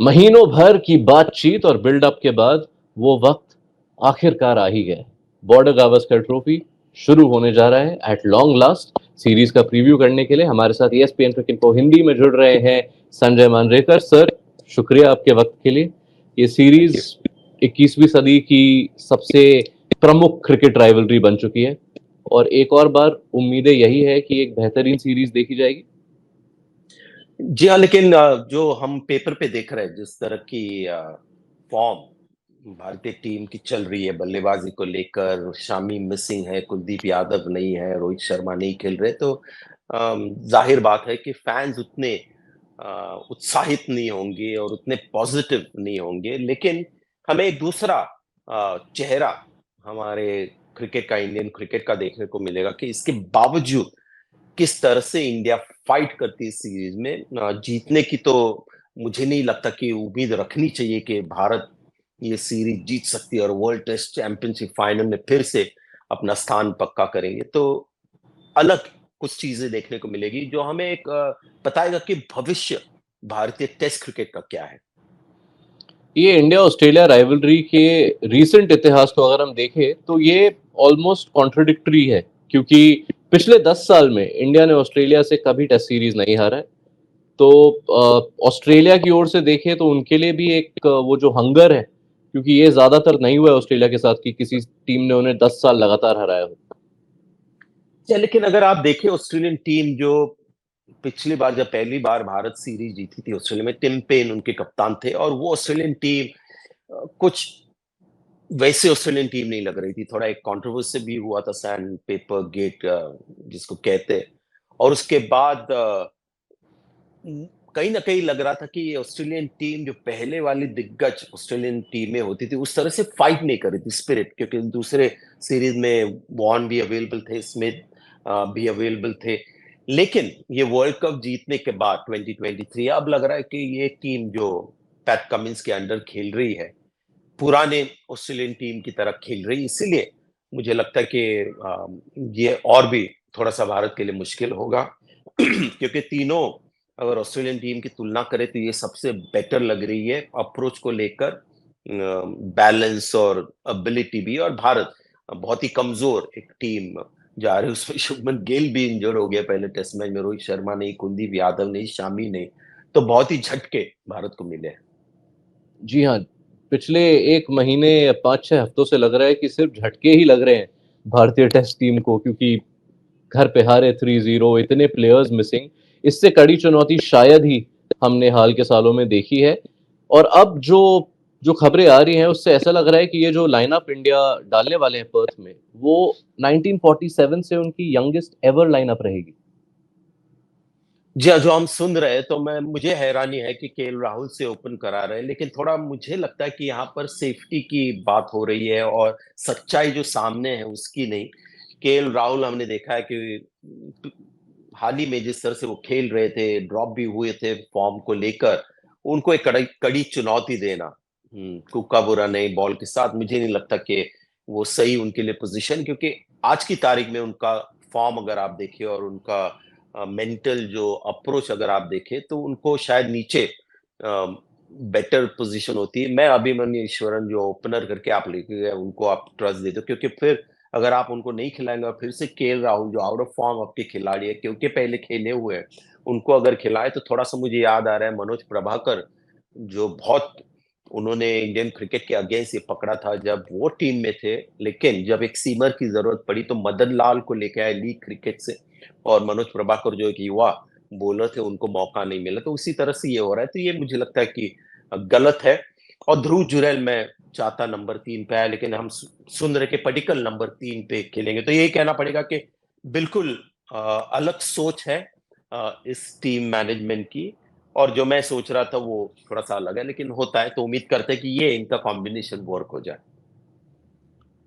महीनों भर की बातचीत और बिल्डअप के बाद वो वक्त आखिरकार आ ही गया। बॉर्डर गावस्कर ट्रॉफी शुरू होने जा रहा है एट लॉन्ग लास्ट। सीरीज का प्रीव्यू करने के लिए हमारे साथ ESPN क्रिकेट को हिंदी में जुड़ रहे हैं संजय मांजरेकर सर। शुक्रिया आपके वक्त के लिए। ये थैंक सीरीज यू। 21वीं सदी की सबसे प्रमुख क्रिकेट राइवलरी बन चुकी है और एक और बार उम्मीदें यही है कि एक बेहतरीन सीरीज देखी जाएगी। जी हाँ, लेकिन जो हम पेपर पे देख रहे हैं जिस तरह की फॉर्म भारतीय टीम की चल रही है बल्लेबाजी को लेकर, शामी मिसिंग है, कुलदीप यादव नहीं है, रोहित शर्मा नहीं खेल रहे, तो ज़ाहिर बात है कि फैन्स उतने उत्साहित नहीं होंगे और उतने पॉजिटिव नहीं होंगे। लेकिन हमें एक दूसरा चेहरा हमारे क्रिकेट का, इंडियन क्रिकेट का देखने को मिलेगा कि इसके बावजूद किस तरह से इंडिया फाइट करती है इस सीरीज में। जीतने की तो मुझे नहीं लगता कि उम्मीद रखनी चाहिए कि भारत ये सीरीज जीत सकती है और वर्ल्ड टेस्ट चैंपियनशिप फाइनल में फिर से अपना स्थान पक्का करेंगे। तो अलग कुछ चीजें देखने को मिलेगी जो हमें एक बताएगा कि भविष्य भारतीय टेस्ट क्रिकेट का क्या है। ये इंडिया ऑस्ट्रेलिया राइवलरी के रीसेंट इतिहास को अगर हम देखें तो ये ऑलमोस्ट कॉन्ट्रडिक्टरी है, क्योंकि पिछले 10 साल में इंडिया ने ऑस्ट्रेलिया से कभी टेस्ट सीरीज नहीं हारा है। तो ऑस्ट्रेलिया की ओर से देखें तो उनके लिए भी एक वो जो हंगर है, क्योंकि ये ज्यादातर नहीं हुआ है ऑस्ट्रेलिया के साथ कि किसी टीम ने उन्हें 10 साल लगातार हराया हो। लेकिन अगर आप देखें ऑस्ट्रेलियन टीम जो पिछली बार जब पहली बार भारत सीरीज जीती थी ऑस्ट्रेलिया में, टिम पेन उनके कप्तान थे और वो ऑस्ट्रेलियन टीम कुछ वैसे ऑस्ट्रेलियन टीम नहीं लग रही थी। थोड़ा एक कंट्रोवर्सी भी हुआ था सैंड पेपर गेट जिसको कहते हैं। और उसके बाद कहीं न कहीं लग रहा था कि ये ऑस्ट्रेलियन टीम जो पहले वाली दिग्गज ऑस्ट्रेलियन टीमें होती थी, उस तरह से फाइट नहीं कर रही थी स्पिरिट, क्योंकि दूसरे सीरीज़ में वॉर्न भी अवेलेबल थे, स्मिथ भी अवेलेबल थे। लेकिन ये वर्ल्ड कप जीतने के बाद 2023 अब लग रहा है कि ये टीम जो पैट कमिंस के अंडर खेल रही है, पुराने ऑस्ट्रेलियन टीम की तरह खेल रही है। इसीलिए मुझे लगता है कि ये और भी थोड़ा-सा भारत के लिए मुश्किल होगा क्योंकि तीनों अगर ऑस्ट्रेलियन टीम की तुलना करें तो ये सबसे बेटर लग रही है अप्रोच को लेकर, बैलेंस और एबिलिटी भी। और भारत बहुत ही कमज़ोर एक टीम जा रही है, उसमें शुभमन गिल भी इंजर्ड हो गया पहले टेस्ट मैच में, रोहित शर्मा नहीं, कुलदीप यादव नहीं, शामी नहीं, तो बहुत ही झटके भारत को मिले हैं। जी हाँ, पिछले 1 महीने या 5-6 हफ्तों से लग रहा है कि सिर्फ झटके ही लग रहे हैं भारतीय टेस्ट टीम को, क्योंकि घर पे हारे 3-0, इतने प्लेयर्स मिसिंग। इससे कड़ी चुनौती शायद ही हमने हाल के सालों में देखी है। और अब जो जो खबरें आ रही हैं उससे ऐसा लग रहा है कि ये जो लाइनअप इंडिया डालने वाले हैं पर्थ में, वो 1947 से उनकी यंगेस्ट एवर लाइनअप रहेगी। जी हाँ, जो हम सुन रहे हैं तो मुझे हैरानी है कि केएल राहुल से ओपन करा रहे हैं, लेकिन थोड़ा मुझे लगता है कि यहाँ पर सेफ्टी की बात हो रही है और सच्चाई जो सामने है उसकी नहीं। केएल राहुल हमने देखा है कि हाल ही में जिस तरह से वो खेल रहे थे, ड्रॉप भी हुए थे फॉर्म को लेकर, उनको एक कड़ी कड़ी चुनौती देना, तुक्का बुरा नहीं बॉल के साथ, मुझे नहीं लगता कि वो सही उनके लिए पोज़ीशन, क्योंकि आज की तारीख में उनका फॉर्म अगर आप देखें और उनका मेंटल जो अप्रोच अगर आप देखें तो उनको शायद नीचे बेटर पोजीशन होती है। मैं अभिमन्यु ईश्वरन जो ओपनर करके आप लेके गए उनको आप ट्रस्ट दे दो, क्योंकि फिर अगर आप उनको नहीं खिलाएंगे और फिर से केएल राहुल जो आउट ऑफ फॉर्म आपके खिलाड़ी है, क्योंकि पहले खेले हुए हैं, उनको अगर खिलाए तो थोड़ा सा मुझे याद आ रहा है मनोज प्रभाकर, जो बहुत उन्होंने इंडियन क्रिकेट के अगेंस्ट ये पकड़ा था जब वो टीम में थे। लेकिन जब एक सीमर की जरूरत पड़ी तो मदन लाल को लेके आए लीग क्रिकेट से, और मनोज प्रभाकर जो एक युवा बॉलर थे उनको मौका नहीं मिला। तो उसी तरह से ये हो रहा है, तो ये मुझे लगता है कि गलत है। और ध्रुव जुरैल मैं चाहता नंबर 3 पे आए, लेकिन हम सुन रहे कि पडिक्कल नंबर 3 पे खेलेंगे, तो यही कहना पड़ेगा कि बिल्कुल अलग सोच है इस टीम मैनेजमेंट की। और जो मैं सोच रहा था वो थोड़ा-सा अलग है, लेकिन होता है, तो उम्मीद करते हैं कि ये इनका कॉम्बिनेशन वर्क हो जाए।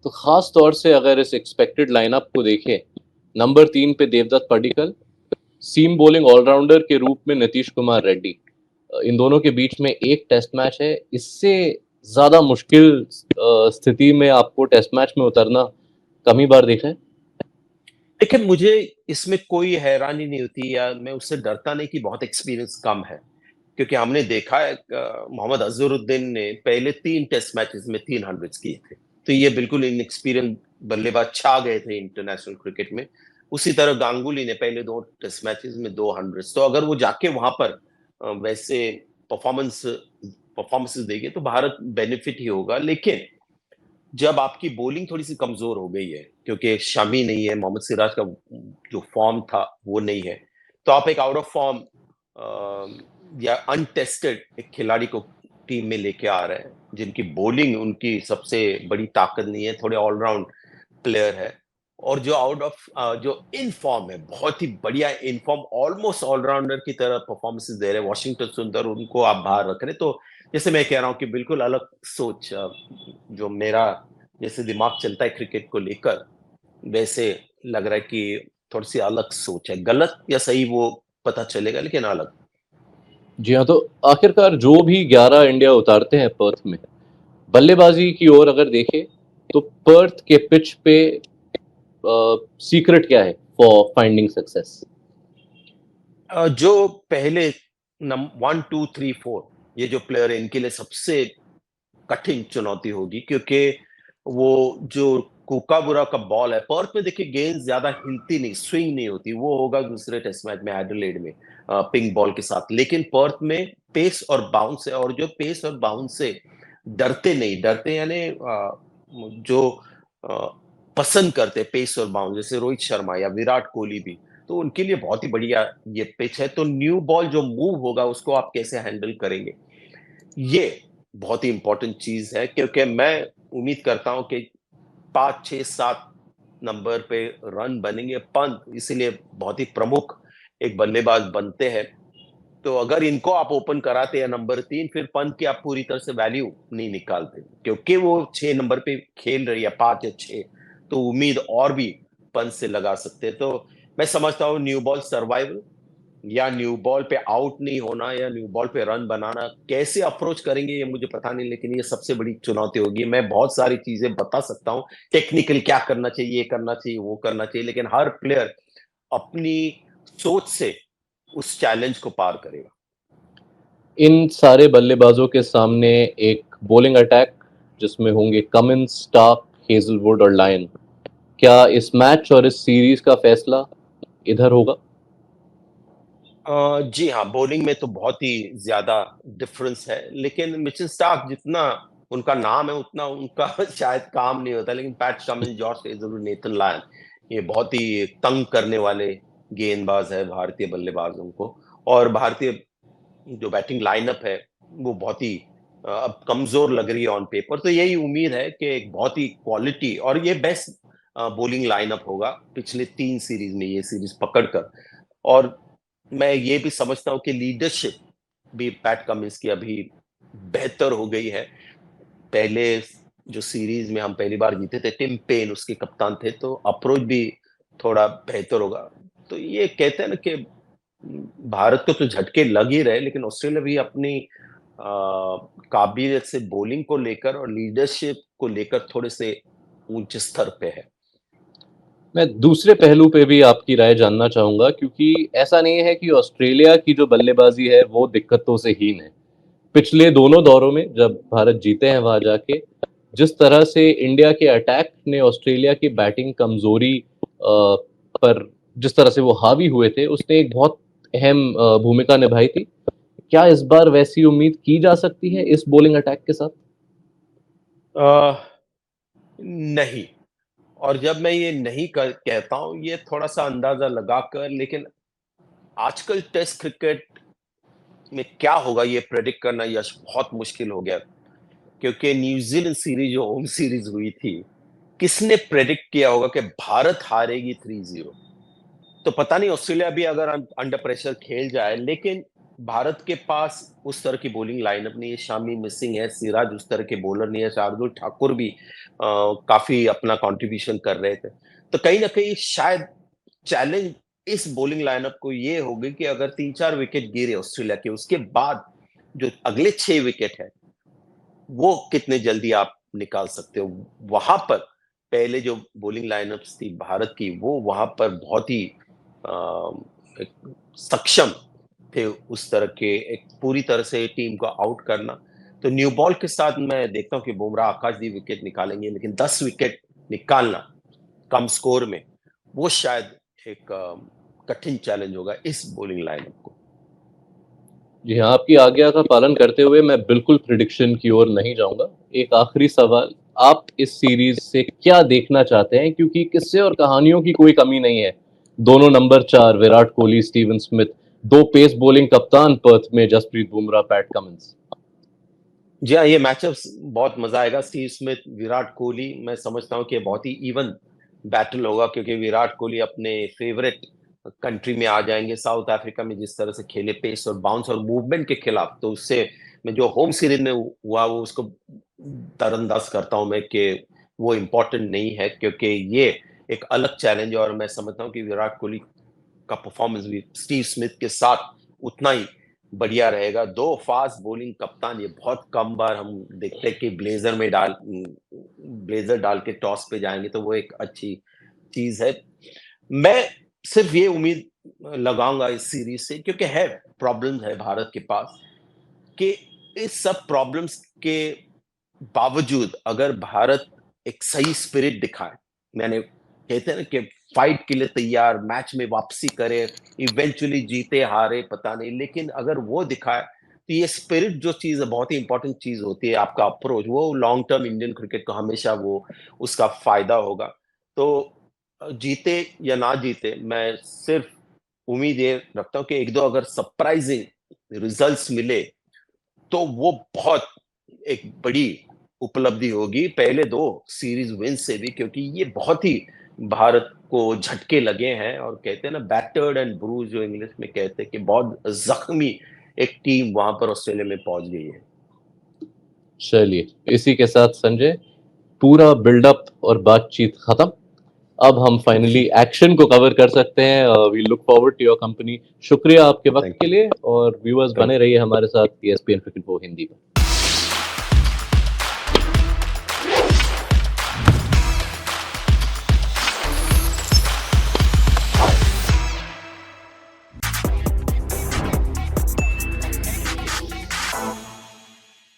तो खास तौर से अगर इस एक्सपेक्टेड लाइनअप को देखें, नंबर 3 पे Devdutt Padikkal, seam bowling allrounder के रूप में नीतीश कुमार रेड्डी। इन दोनों के बीच में एक टेस्ट मैच है। इससे ज्यादा मुश्किल स्थिति में आपको टेस्ट मैच में उतरना कम ही बार देखा है। देखिए, मुझे इसमें कोई हैरानी नहीं होती या मैं उससे डरता नहीं कि बहुत एक्सपीरियंस कम है। क्योंकि हमने देखा है मोहम्मद अजहरुद्दीन ने पहले 3 टेस्ट मैचेस में 300 किए थे। तो ये बिल्कुल इनएक्सपीरियंस बल्लेबाज छा गए थे इंटरनेशनल क्रिकेट में। उसी तरह गांगुली ने पहले 2 टेस्ट मैचेस में 200। तो अगर वो जाके वहां पर वैसे परफॉर्मेंस परफॉर्मेंसेस देंगे तो भारत बेनिफिट ही होगा। लेकिन जब आपकी बॉलिंग थोड़ी-सी कमज़ोर हो गई है, क्योंकि शमी नहीं है, मोहम्मद सिराज का जो फ़ॉर्म था, वो नहीं है, तो आप एक आउट ऑफ फ़ॉर्म या अनटेस्टेड एक खिलाड़ी को टीम में लेके आ रहे हैं, जिनकी बॉलिंग उनकी सबसे बड़ी ताकत नहीं है, थोड़े ऑल-राउंड प्लेयर है। और जो जो इन फ़ॉर्म है, बहुत ही बढ़िया इन फ़ॉर्म ऑलमोस्ट ऑल-राउंडर की तरह परफ़ॉर्मेंसेस दे रहे हैं, वाशिंगटन सुंदर, उनको आप बाहर रख रहे हैं। तो जैसे मैं कह रहा हूँ कि बिल्कुल अलग सोच जो मेरा जैसे दिमाग चलता है क्रिकेट को लेकर, वैसे लग रहा है कि थोड़ी-सी अलग सोच है। गलत या सही वो पता चलेगा, लेकिन अलग। जी हाँ, तो आखिरकार जो भी 11 इंडिया उतारते हैं पर्थ में, बल्लेबाजी की ओर अगर देखें तो पर्थ के पिच पे सीक्रेट क्या है फॉर फाइंडिंग सक्सेस? जो पहले 1, 2, 3, 4 ये जो प्लेयर है, इनके लिए सबसे कठिन चुनौती होगी, क्योंकि वो जो कोकाबुरा का बॉल है, पर्थ में देखिए गेंद ज्यादा हिलती नहीं, स्विंग नहीं होती। वो होगा दूसरे टेस्ट मैच में एडिलेड में पिंक बॉल के साथ। लेकिन पर्थ में पेस और बाउंस है, और जो पेस और बाउंस से डरते नहीं, डरते यानी जो अ, पसंद करते पेस और बाउंस, जैसे रोहित शर्मा या विराट कोहली भी, तो उनके लिए बहुत ही बढ़िया ये पिच है। तो न्यू बॉल जो मूव होगा, उसको आप कैसे हैंडल करेंगे, ये बहुत ही इंपॉर्टेंट चीज है। क्योंकि मैं उम्मीद करता हूं कि 5, 6, 7 नंबर पे रन बनेंगे। पंत इसीलिए बहुत ही प्रमुख एक बल्लेबाज बनते हैं। तो अगर इनको आप ओपन कराते हैं नंबर 3, फिर पंत की आप पूरी तरह से वैल्यू नहीं निकालते, क्योंकि वो 6 नंबर पे खेल रही है, 5 या 6, तो उम्मीद और भी पंत से लगा सकते हैं। तो मैं समझता हूँ न्यू बॉल सर्वाइवल या न्यू बॉल पे आउट नहीं होना या न्यू बॉल पे रन बनाना कैसे अप्रोच करेंगे, ये मुझे पता नहीं, लेकिन ये सबसे बड़ी चुनौती होगी। मैं बहुत सारी चीजें बता सकता हूँ, टेक्निकल क्या करना चाहिए, ये करना चाहिए, वो करना चाहिए, लेकिन हर प्लेयर अपनी सोच से उस चैलेंज को पार करेगा। इन सारे बल्लेबाजों के सामने एक बॉलिंग अटैक जिसमें होंगे कमिंस, स्टार्क, हेजलवुड और लायन, क्या इस मैच और इस सीरीज का फैसला इधर होगा? जी हाँ, बॉलिंग में तो बहुत ही ज़्यादा डिफरेंस है, लेकिन मिचेल स्टार्क जितना उनका नाम है, उतना उनका शायद काम नहीं होता। लेकिन Pat Cummins, Josh Hazlewood, Nathan Lyon, ये बहुत ही तंग करने वाले गेंदबाज है भारतीय बल्लेबाजों को। और भारतीय जो बैटिंग लाइनअप है, वो बहुत ही अब कमज़ोर लग रही है ऑन पेपर। तो यही उम्मीद है कि एक बहुत ही क्वालिटी और ये बेस्ट बॉलिंग लाइनअप होगा पिछले 3 सीरीज़ में, ये सीरीज़ पकड़ कर। और मैं ये भी समझता हूँ कि लीडरशिप भी पैट कमिंस की अभी बेहतर हो गई है। पहले जो सीरीज में हम पहली बार जीते थे, टिम पेन उसके कप्तान थे, तो अप्रोच भी थोड़ा बेहतर होगा। तो ये कहते हैं ना कि भारत को तो झटके लग ही रहे, लेकिन ऑस्ट्रेलिया भी अपनी काबिलियत से बॉलिंग को लेकर और लीडरशिप को लेकर थोड़े से ऊंचे स्तर पे है। मैं दूसरे पहलू पे भी आपकी राय जानना चाहूंगा, क्योंकि ऐसा नहीं है कि ऑस्ट्रेलिया की जो बल्लेबाजी है वो दिक्कतों से हीन है। पिछले दोनों दौरों में जब भारत जीते हैं वहां जाके, जिस तरह से इंडिया के अटैक ने ऑस्ट्रेलिया की बैटिंग कमजोरी पर जिस तरह से वो हावी हुए थे, उसने एक बहुत अहम भूमिका निभाई थी। क्या इस बार वैसी उम्मीद की जा सकती है इस बॉलिंग अटैक के साथ? अ, नहीं। और जब मैं ये नहीं कहता हूँ, ये थोड़ा सा अंदाजा लगाकर, लेकिन आजकल टेस्ट क्रिकेट में क्या होगा ये प्रेडिक्ट करना यश बहुत मुश्किल हो गया। क्योंकि न्यूजीलैंड सीरीज जो होम सीरीज हुई थी, किसने प्रेडिक्ट किया होगा कि भारत हारेगी 3-0? तो पता नहीं ऑस्ट्रेलिया भी अगर अंडर प्रेशर खेल जाए, लेकिन भारत के पास उस तरह की बॉलिंग लाइनअप नहीं है। शामी मिसिंग है, सिराज उस तरह के बॉलर नहीं है, शार्दुल ठाकुर भी काफी अपना कंट्रीब्यूशन कर रहे थे। तो कहीं ना कहीं शायद चैलेंज इस बॉलिंग लाइनअप को ये होगी कि अगर 3-4 विकेट गिरे ऑस्ट्रेलिया के, उसके बाद जो अगले 6 विकेट है, वो कितने जल्दी आप निकाल सकते हो। वहां पर पहले जो बॉलिंग लाइनअप्स थी भारत की, वो वहां पर बहुत ही अ, एक सक्षम थे उस तरह के एक पूरी तरह से टीम को आउट करना। तो न्यू बॉल के साथ मैं देखता हूँ कि बुमराह आकाशदीप विकेट निकालेंगे, लेकिन 10 विकेट निकालना कम स्कोर में, वो शायद एक कठिन चैलेंज होगा इस बॉलिंग लाइनअप को। जी हाँ, आपकी आज्ञा का पालन करते हुए मैं बिल्कुल प्रिडिक्शन की ओर नहीं जाऊंगा। एक आखिरी सवाल, आप इस सीरीज से क्या देखना चाहते हैं? क्योंकि किस्से और कहानियों की कोई कमी नहीं है। दोनों number 4 Virat Kohli, Steven Smith, दो पेस बॉलिंग कप्तान पर्थ में जसप्रीत बुमराह, पैट कमिंस। जी हाँ, ये मैचअप्स बहुत मजा आएगा। स्टीव स्मिथ, विराट कोहली, मैं समझता हूँ कि ये बहुत ही इवन बैटल होगा, क्योंकि विराट कोहली अपने फेवरेट कंट्री में आ जाएंगे। साउथ अफ्रीका में जिस तरह से खेले पेस और बाउंस और मूवमेंट के खिलाफ, तो उससे मैं जो होम सीरीज में हुआ वो उसको नजरअंदाज करता हूँ मैं कि वो इम्पोर्टेंट नहीं है, क्योंकि ये एक अलग चैलेंज है। और मैं समझता हूँ कि विराट कोहली का परफॉर्मेंस भी स्टीव स्मिथ के साथ उतना ही बढ़िया रहेगा। दो फास्ट बॉलिंग कप्तान, ये बहुत कम बार हम देखते हैं कि ब्लेजर डाल के टॉस पे जाएंगे, तो वो एक अच्छी चीज है। मैं सिर्फ ये उम्मीद लगाऊंगा इस सीरीज से, क्योंकि है प्रॉब्लम्स है भारत के पास, कि इस सब प्रॉब्लम्स के बावजूद अगर भारत एक सही स्पिरिट दिखाए, मैंने कहते हैं ना कि फाइट के लिए तैयार, मैच में वापसी करे, इवेंचुअली जीते हारे पता नहीं, लेकिन अगर वो दिखाए तो ये स्पिरिट जो चीज है बहुत ही इंपॉर्टेंट चीज होती है। आपका अप्रोच वो लॉन्ग टर्म इंडियन क्रिकेट को हमेशा वो उसका फायदा होगा। तो जीते या ना जीते, मैं सिर्फ उम्मीद ये रखता हूँ कि एक दो अगर सरप्राइजिंग रिजल्ट्स मिले तो वो बहुत एक बड़ी उपलब्धि होगी पहले दो सीरीज विन से भी, क्योंकि ये बहुत ही भारत को झटके लगे हैं। और कहते हैं ना बैटर्ड एंड ब्रूज, जो इंग्लिश में कहते हैं कि बहुत जख्मी एक टीम वहां पर ऑस्ट्रेलिया में पहुंच गई है। चलिए, इसी के साथ संजय, पूरा बिल्डअप और बातचीत खत्म। अब हम जी, फाइनली एक्शन को कवर कर सकते हैं। We look forward to your company. शुक्रिया आपके वक्त थैंक के यू। लिए, और व्यूअर्स थैंक बने रहिए हमारे साथ ESPN क्रिकेट वो हिंदी पर।